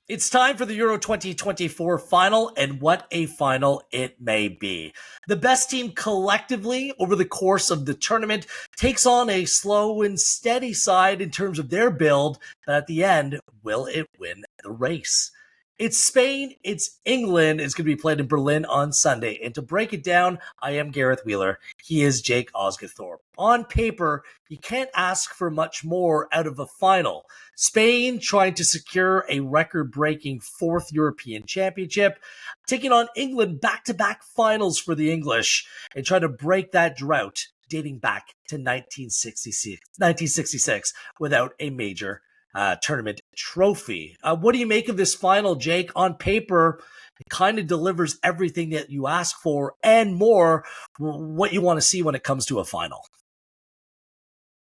It's time for the Euro 2024 final, and what a final it may be. The best team collectively over the course of the tournament takes on a slow and steady side in terms of their build, but at the end, will it win the race? It's Spain, it's England. It's going to be played in Berlin on Sunday. And to break it down, I am Gareth Wheeler. He is Jake Osgathorpe. On paper, you can't ask for much more out of a final. Spain trying to secure a record-breaking fourth European championship, taking on England back-to-back finals for the English, and trying to break that drought dating back to 1966 without a major tournament trophy. What do you make of this final, Jake? On paper, it kind of delivers everything that you ask for and more, what you want to see when it comes to a final.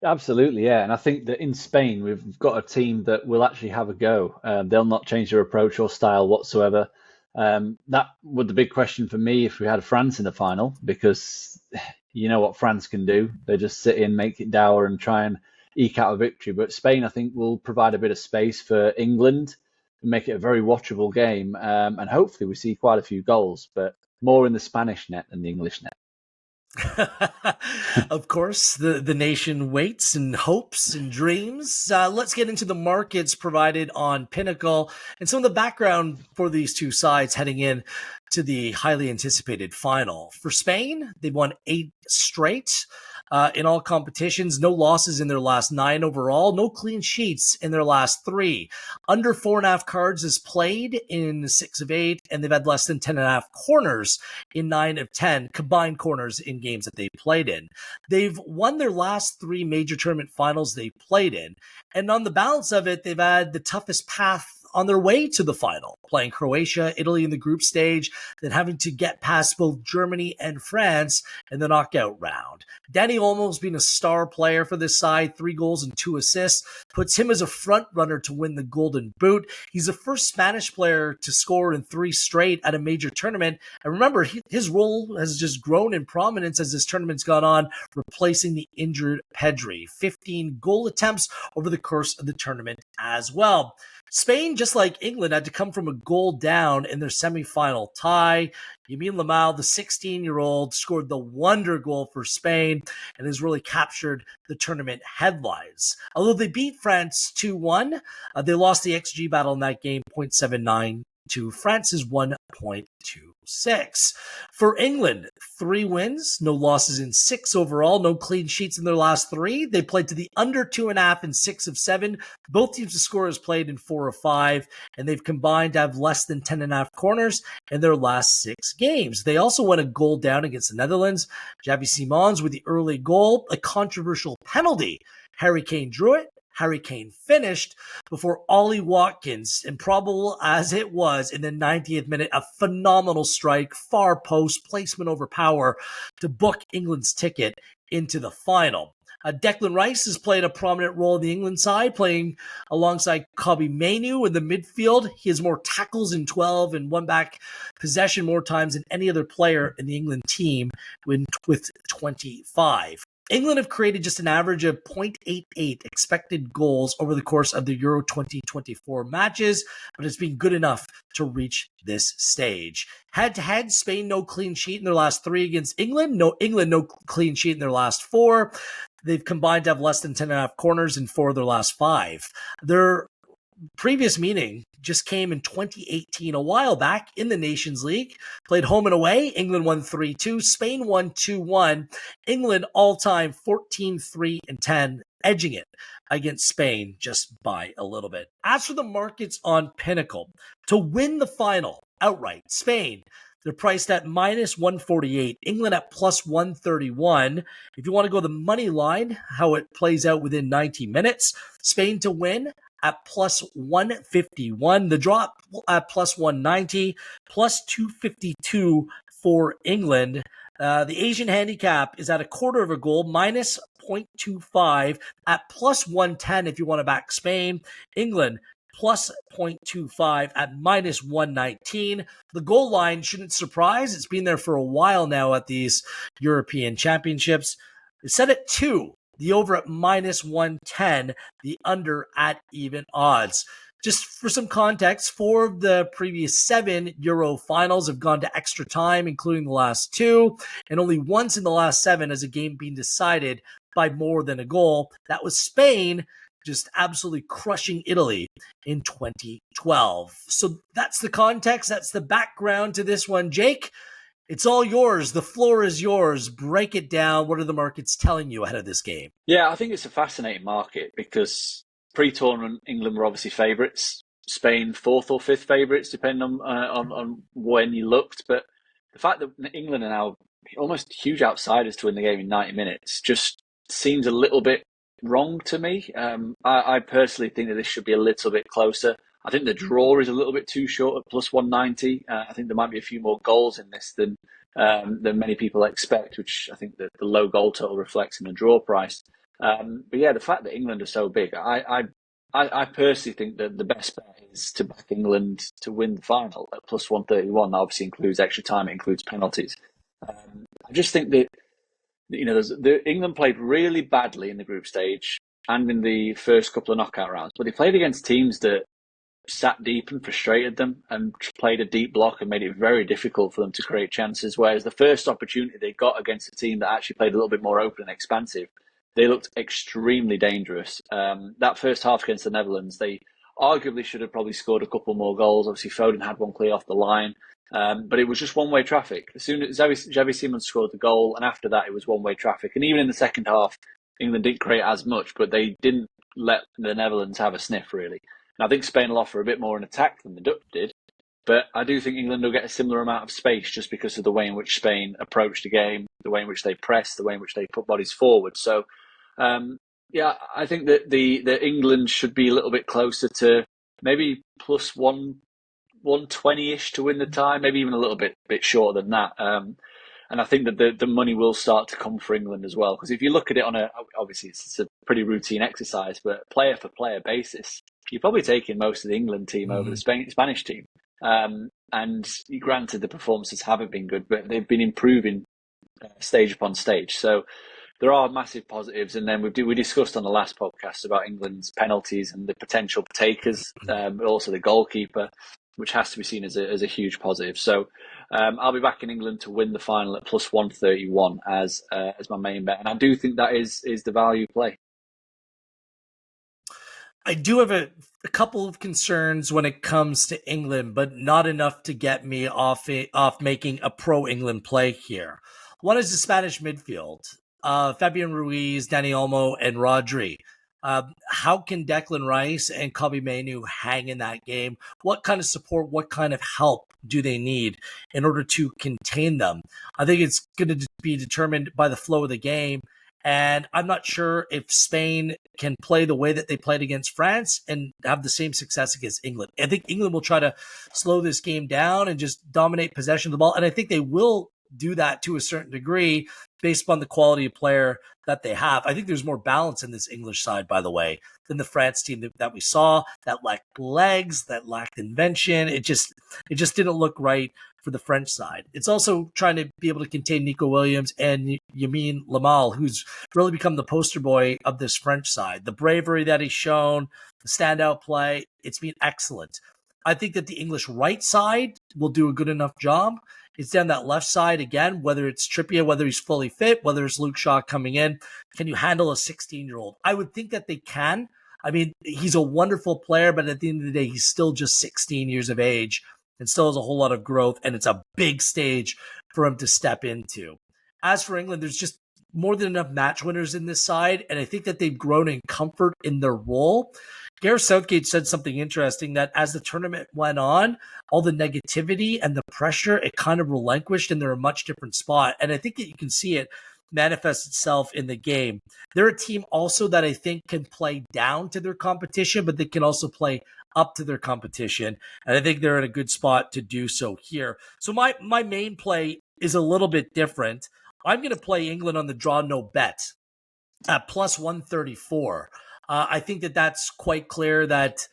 Absolutely, yeah. And I think that in Spain, we've got a team that will actually have a go. They'll not change their approach or style whatsoever. That was the big question for me if we had France in the final, because you know what France can do. They just sit in, make it dour, and try and eke out a victory. But Spain, I think, will provide a bit of space for England and make it a very watchable game. And hopefully we see quite a few goals, but more in the Spanish net than the English net. Of course, the nation waits and hopes and dreams. Let's get into the markets provided on Pinnacle and some of the background for these two sides heading in to the highly anticipated final. For Spain, they've won 8 straight in all competitions, no losses in their last 9 overall, no clean sheets in their last 3. Under 4.5 cards is played in 6 of 8, and they've had less than 10.5 corners in 9 of 10 combined corners in games that they played in. They've won their last 3 major tournament finals they played in, and on the balance of it, they've had the toughest path on their way to the final, playing Croatia, Italy in the group stage, then having to get past both Germany and France in the knockout round. Dani Olmo's been a star player for this side, 3 goals and 2 assists, puts him as a front runner to win the Golden Boot. He's the first Spanish player to score in 3 straight at a major tournament. And remember, his role has just grown in prominence as this tournament's gone on, replacing the injured Pedri. 15 goal attempts over the course of the tournament as well. Spain, just like England, had to come from a goal down in their semifinal tie. Lamine Yamal, the 16-year-old, scored the wonder goal for Spain and has really captured the tournament headlines. Although they beat France 2-1, they lost the XG battle in that game, 0.79 to France's 1.26. For England, 3 wins, no losses in 6 overall, no clean sheets in their last 3. They played to the under 2.5 in 6 of 7. Both teams' scorers played in 4 of 5, and they've combined to have less than 10.5 corners in their last 6 games. They also went a goal down against the Netherlands. Xavi Simons with the early goal, a controversial penalty. Harry Kane drew it. Harry Kane finished before Ollie Watkins, improbable as it was in the 90th minute, a phenomenal strike, far post, placement over power to book England's ticket into the final. Declan Rice has played a prominent role in the England side, playing alongside Kobbie Mainoo in the midfield. He has more tackles in 12 and won back possession more times than any other player in the England team with 25. England have created just an average of 0.88 expected goals over the course of the Euro 2024 matches, but it's been good enough to reach this stage. Head-to-head, Spain no clean sheet in their last 3 against England. England no clean sheet in their last 4. They've combined to have less than 10.5 corners in 4 of their last 5. Their previous meeting just came in 2018, a while back in the Nations League. Played home and away. England won 3-2. Spain won 2-1. England all-time 14-3-10, edging it against Spain just by a little bit. As for the markets on Pinnacle, to win the final outright, Spain, they're priced at minus 148. England at plus 131. If you want to go the money line, how it plays out within 90 minutes, Spain to win at plus 151. The drop at plus 190, plus 252 for England. The Asian handicap is at a quarter of a goal, minus 0.25 at plus 110 if you want to back Spain. England, plus 0.25 at minus 119. The goal line shouldn't surprise. It's been there for a while now at these European Championships. It's set at 2. The over at minus 110, the under at even odds. Just for some context, 4 of the previous 7 Euro finals have gone to extra time, including the last 2, and only once in the last 7 has a game been decided by more than a goal. That was Spain just absolutely crushing Italy in 2012. So that's the context. That's the background to this one. Jake, it's all yours. The floor is yours. Break it down. What are the markets telling you ahead of this game? Yeah, I think it's a fascinating market because pre-tournament, England were obviously favourites. Spain, fourth or fifth favourites, depending on when you looked. But the fact that England are now almost huge outsiders to win the game in 90 minutes just seems a little bit wrong to me. I personally think that this should be a little bit closer. I think the draw is a little bit too short at plus 190. I think there might be a few more goals in this than many people expect, which I think the low goal total reflects in the draw price. But yeah, the fact that England are so big, I personally think that the best bet is to back England to win the final at plus 131. That obviously includes extra time, it includes penalties. I just think that England played really badly in the group stage and in the first couple of knockout rounds, but they played against teams that sat deep and frustrated them and played a deep block and made it very difficult for them to create chances. Whereas the first opportunity they got against a team that actually played a little bit more open and expansive, they looked extremely dangerous. That first half against the Netherlands, they arguably should have probably scored a couple more goals. Obviously, Foden had one clear off the line. But it was just one-way traffic. As soon as Xavi Simons scored the goal, and after that, it was one-way traffic. And even in the second half, England didn't create as much, but they didn't let the Netherlands have a sniff, really. And I think Spain will offer a bit more in attack than the Dutch did. But I do think England will get a similar amount of space just because of the way in which Spain approached the game, the way in which they pressed, the way in which they put bodies forward. So, yeah, I think that the England should be a little bit closer to maybe plus 120-ish to win the tie, maybe even a little bit shorter than that. And I think that the money will start to come for England as well. Because if you look at it obviously it's a pretty routine exercise, but player for player basis, you're probably taking most of the England team over the Spanish team. And granted, the performances haven't been good, but they've been improving stage upon stage. So there are massive positives. And then we discussed on the last podcast about England's penalties and the potential takers, but also the goalkeeper, which has to be seen as a huge positive. So I'll be back in England to win the final at plus 131 as my main bet. And I do think that is the value play. I do have a couple of concerns when it comes to England, but not enough to get me off making a pro-England play here. One is the Spanish midfield. Fabian Ruiz, Dani Olmo, and Rodri. How can Declan Rice and Kobbie Mainoo hang in that game? What kind of support, what kind of help do they need in order to contain them? I think it's going to be determined by the flow of the game. And I'm not sure if Spain can play the way that they played against France and have the same success against England. I think England will try to slow this game down and just dominate possession of the ball. And I think they will do that to a certain degree based upon the quality of player that they have. I think there's more balance in this English side, by the way, than the France team that we saw, that lacked legs, that lacked invention. It just didn't look right for the French side. It's also trying to be able to contain Nico Williams and Lamine Yamal, who's really become the poster boy of this French side. The bravery that he's shown, the standout play, it's been excellent. I think that the English right side will do a good enough job. It's down that left side again, whether it's Trippier, whether he's fully fit, whether it's Luke Shaw coming in. Can you handle a 16-year-old? I would think that they can. I mean, he's a wonderful player, but at the end of the day, he's still just 16 years of age and still has a whole lot of growth, and it's a big stage for him to step into. As for England, there's just more than enough match winners in this side, and I think that they've grown in comfort in their role. Gareth Southgate said something interesting, that as the tournament went on, all the negativity and the pressure, it kind of relinquished and they're a much different spot. And I think that you can see it manifest itself in the game. They're a team also that I think can play down to their competition, but they can also play up to their competition. And I think they're in a good spot to do so here. So my main play is a little bit different. I'm going to play England on the draw no bet at plus 134. I think that that's quite clear that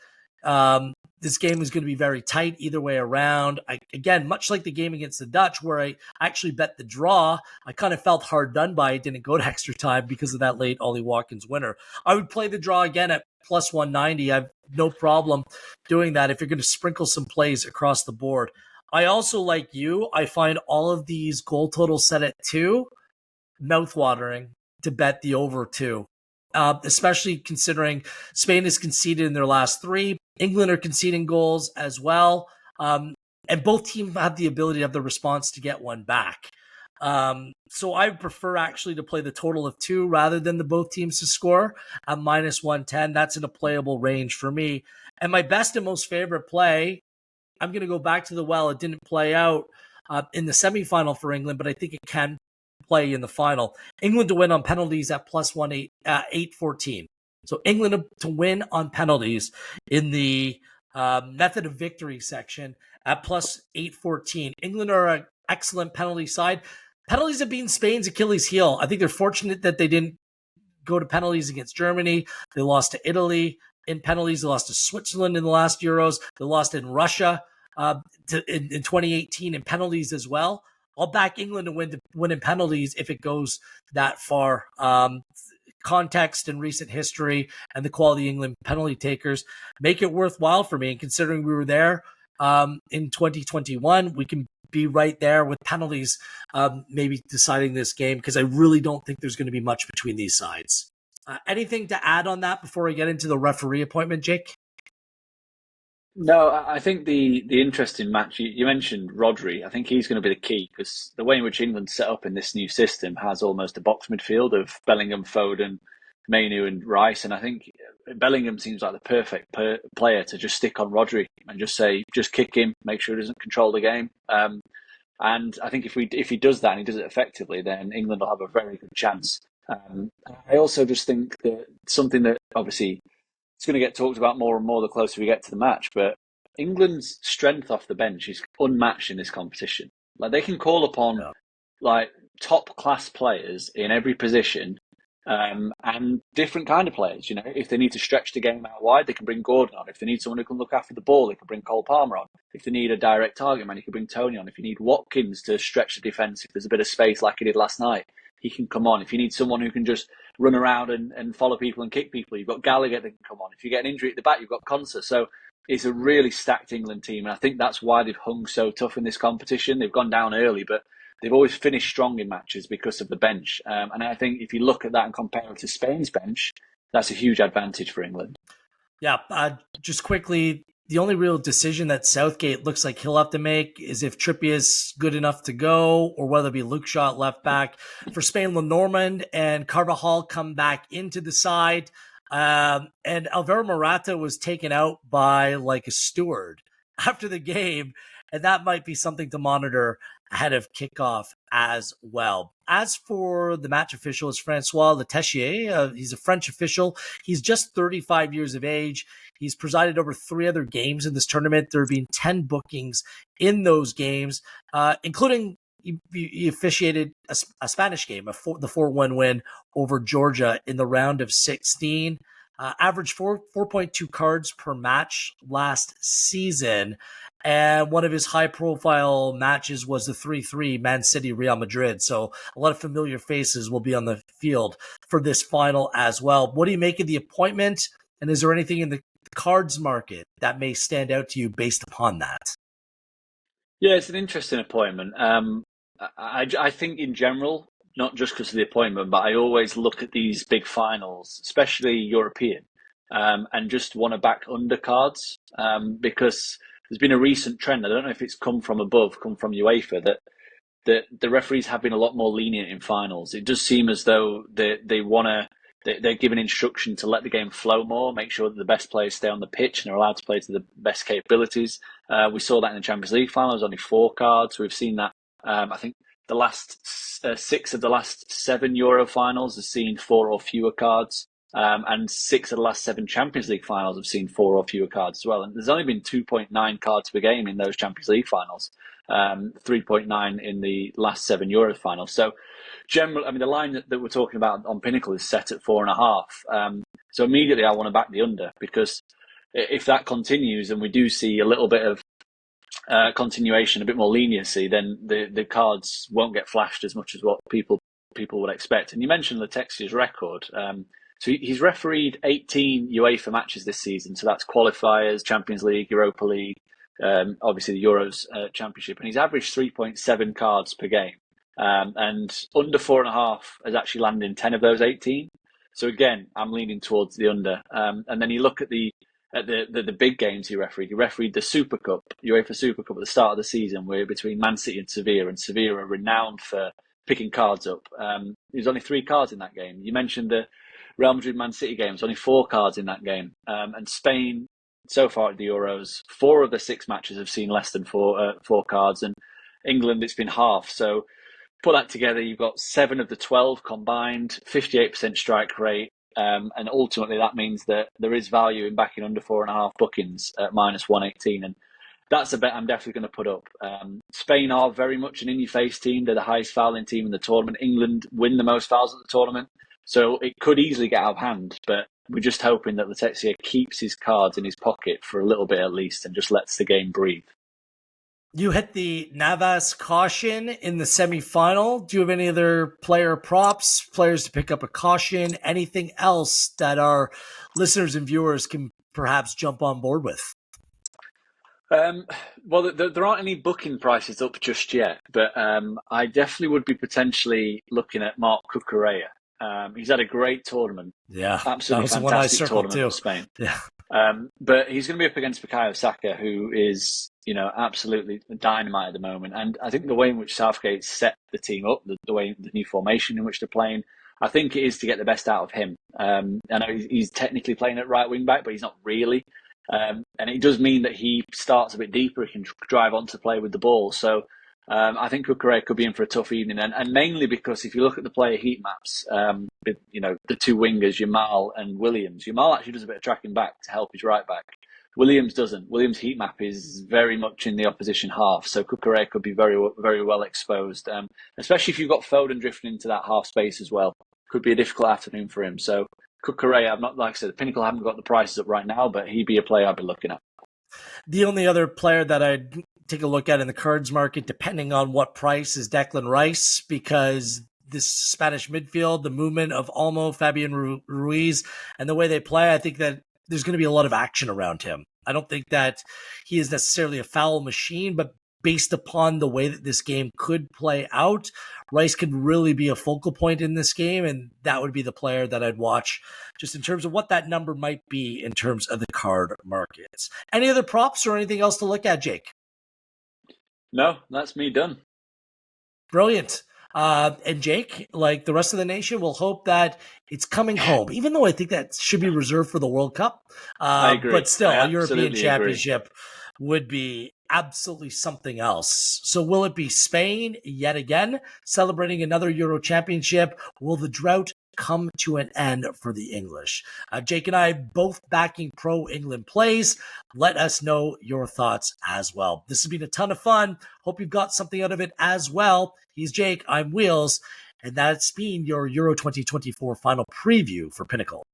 this game is going to be very tight either way around. Again, much like the game against the Dutch, where I actually bet the draw, I kind of felt hard done by. It didn't go to extra time because of that late Ollie Watkins winner. I would play the draw again at plus 190. I've no problem doing that if you're going to sprinkle some plays across the board. I also, like you, I find all of these goal totals set at 2 mouthwatering to bet the over 2. Especially considering Spain has conceded in their last 3. England are conceding goals as well. And both teams have the ability to have the response to get one back. So I prefer actually to play the total of 2 rather than the both teams to score at minus 110. That's in a playable range for me. And my best and most favorite play, I'm going to go back to the well. It didn't play out in the semifinal for England, but I think it can play in the final. England to win on penalties at plus 814. So England to win on penalties in the method of victory section at plus 814. England are an excellent penalty side. Penalties have been Spain's Achilles heel. I think they're fortunate that they didn't go to penalties against Germany. They lost to Italy in penalties. They lost to Switzerland in the last Euros. They lost in Russia in 2018 in penalties as well. I'll back England to win in penalties if it goes that far. Context and recent history and the quality of England penalty takers make it worthwhile for me. And considering we were there in 2021, we can be right there with penalties maybe deciding this game, because I really don't think there's going to be much between these sides. Anything to add on that before we get into the referee appointment, Jake? No, I think the interesting match, you mentioned Rodri. I think he's going to be the key, because the way in which England's set up in this new system has almost a box midfield of Bellingham, Foden, Mainu and Rice. And I think Bellingham seems like the perfect player to just stick on Rodri and just say, just kick him, make sure he doesn't control the game. And I think if he does that and he does it effectively, then England will have a very good chance. I also just think that something that obviously it's going to get talked about more and more the closer we get to the match, but England's strength off the bench is unmatched in this competition. Like, they can call upon like top class players in every position, and different kind of players. You know, if they need to stretch the game out wide, they can bring Gordon on. If they need someone who can look after the ball, they can bring Cole Palmer on. If they need a direct target man, you can bring Tony on. If you need Watkins to stretch the defence, if there's a bit of space like he did last night, he can come on. If you need someone who can just run around and follow people and kick people, you've got Gallagher that can come on. If you get an injury at the back, you've got Konsa. So it's a really stacked England team, and I think that's why they've hung so tough in this competition. They've gone down early, but they've always finished strong in matches because of the bench. And I think if you look at that and compare it to Spain's bench, that's a huge advantage for England. Yeah, just quickly, the only real decision that Southgate looks like he'll have to make is if Trippier's good enough to go, or whether it be Luke Shaw at left back. For Spain, Lenormand and Carvajal come back into the side. And Alvaro Morata was taken out by like a steward after the game, and that might be something to monitor ahead of kickoff as well. As for the match official, it's Francois Letechier. He's a French official. He's just 35 years of age. He's presided over 3 other games in this tournament. There have been 10 bookings in those games, including he officiated a Spanish game, the 4-1 win over Georgia in the round of 16. Averaged 4.2 cards per match last season. And one of his high-profile matches was the 3-3 Man City Real Madrid. So a lot of familiar faces will be on the field for this final as well. What do you make of the appointment? And is there anything in the cards market that may stand out to you based upon that? Yeah, it's an interesting appointment. I think in general, not just because of the appointment, but I always look at these big finals, especially European, and just want to back undercards, because there's been a recent trend. I don't know if it's come from above, come from UEFA, that the referees have been a lot more lenient in finals. It does seem as though they're given instruction to let the game flow more, make sure that the best players stay on the pitch and are allowed to play to the best capabilities. We saw that in the Champions League final. There's only 4 cards. We've seen that. I think the last 6 of the last 7 Euro finals have seen 4 or fewer cards. And 6 of the last 7 Champions League finals have seen 4 or fewer cards as well. And there's only been 2.9 cards per game in those Champions League finals, 3.9 in the last 7 Euro finals. So, generally, I mean, the line that we're talking about on Pinnacle is set at 4.5. So immediately I want to back the under, because if that continues and we do see a little bit of continuation, a bit more leniency, then the cards won't get flashed as much as what people would expect. And you mentioned Letexier's record. So he's refereed 18 UEFA matches this season. So that's qualifiers, Champions League, Europa League, obviously the Euros Championship. And he's averaged 3.7 cards per game. And under 4.5 has actually landed in 10 of those 18. So again, I'm leaning towards the under. And then you look at the big games he refereed. He refereed the Super Cup, UEFA Super Cup at the start of the season, where between Man City and Sevilla are renowned for picking cards up. There's only 3 cards in that game. You mentioned the Real Madrid Man City game. There's only 4 cards in that game. And Spain, so far at the Euros, 4 of the 6 matches have seen less than 4 cards, and England it's been half. So put that together, you've got 7 of the 12 combined, 58% strike rate. And ultimately, that means that there is value in backing under 4.5 bookings at -118. And that's a bet I'm definitely going to put up. Spain are very much an in-your-face team. They're the highest fouling team in the tournament. England win the most fouls at the tournament. So it could easily get out of hand. But we're just hoping that Letizia keeps his cards in his pocket for a little bit at least and just lets the game breathe. You hit the Navas caution in the semi-final. Do you have any other player props, players to pick up a caution, anything else that our listeners and viewers can perhaps jump on board with? Well, there aren't any booking prices up just yet, but I definitely would be potentially looking at Marc Cucurella. He's had a great tournament. Yeah, absolutely fantastic tournament for Spain. Yeah. But he's going to be up against Bukayo Saka, who is, absolutely dynamite at the moment. And I think the way in which Southgate set the team up, the way the new formation in which they're playing, I think it is to get the best out of him. I know he's technically playing at right wing back, but he's not really. And it does mean that he starts a bit deeper. He can drive on to play with the ball. So I think Cucurella could be in for a tough evening. And mainly because if you look at the player heat maps, the 2 wingers, Jamal and Williams, Jamal actually does a bit of tracking back to help his right back. Williams doesn't. Williams' heat map is very much in the opposition half. So Cucurella could be very, very well exposed, especially if you've got Foden drifting into that half space as well. Could be a difficult afternoon for him. So Cucurella, I'm not, like I said, the Pinnacle haven't got the prices up right now, but he'd be a player I'd be looking at. The only other player that I'd take a look at in the cards market, depending on what price, is Declan Rice, because this Spanish midfield, the movement of Olmo, Fabian Ruiz, and the way they play, I think that there's going to be a lot of action around him. I don't think that he is necessarily a foul machine, but based upon the way that this game could play out, Rice could really be a focal point in this game, and that would be the player that I'd watch just in terms of what that number might be in terms of the card markets. Any other props or anything else to look at, Jake? No, that's me done. Brilliant. And Jake, like the rest of the nation, will hope that it's coming home, even though I think that should be reserved for the World Cup. I agree. But still, a European Championship would be absolutely something else. So will it be Spain yet again, celebrating another Euro Championship? Will the drought come to an end for the English? Jake and I both backing pro-England plays. Let us know your thoughts as well. This has been a ton of fun. Hope you've got something out of it as well. He's Jake, I'm Wheels, and that's been your Euro 2024 final preview for Pinnacle.